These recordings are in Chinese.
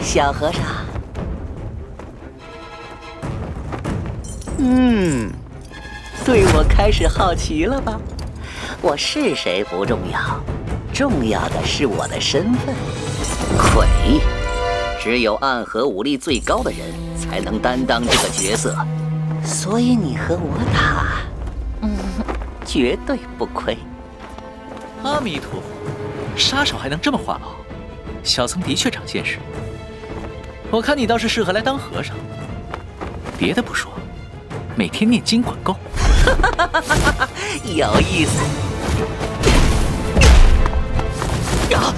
小和尚。对我开始好奇了吧？我是谁不重要，重要的是我的身份——魁。只有暗河武力最高的人才能担当这个角色，所以你和我打，绝对不亏。阿弥陀佛，杀手还能这么话痨？小僧的确长见识。我看你倒是适合来当和尚。别的不说，每天念经管够。有意思。呀！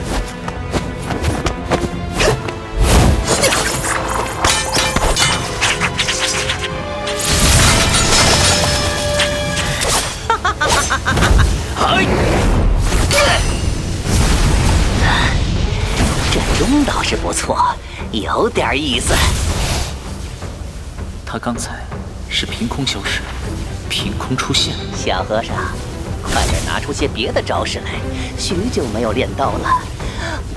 这钟倒是不错，有点意思。他刚才是凭空消失，凭空出现。小和尚，快点拿出些别的招式来，许久没有练刀了，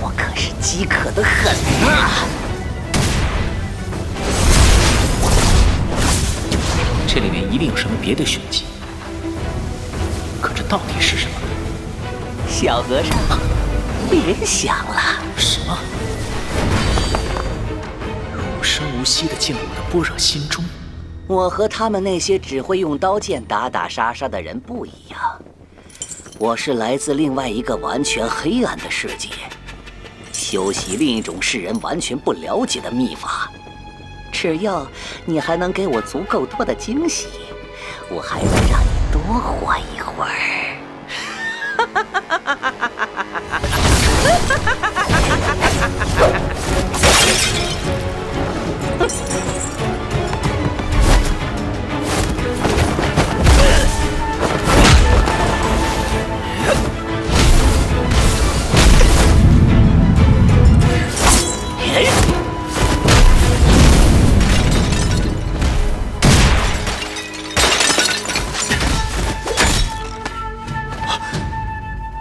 我可是饥渴得很啊！这里面一定有什么别的玄机，可这到底是什么？小和尚，别想了。什么？无声无息地进了我的般若心中。我和他们那些只会用刀剑打打杀杀的人不一样，我是来自另外一个完全黑暗的世界，修习另一种世人完全不了解的秘法。只要你还能给我足够多的惊喜，我还能让你多活一会儿。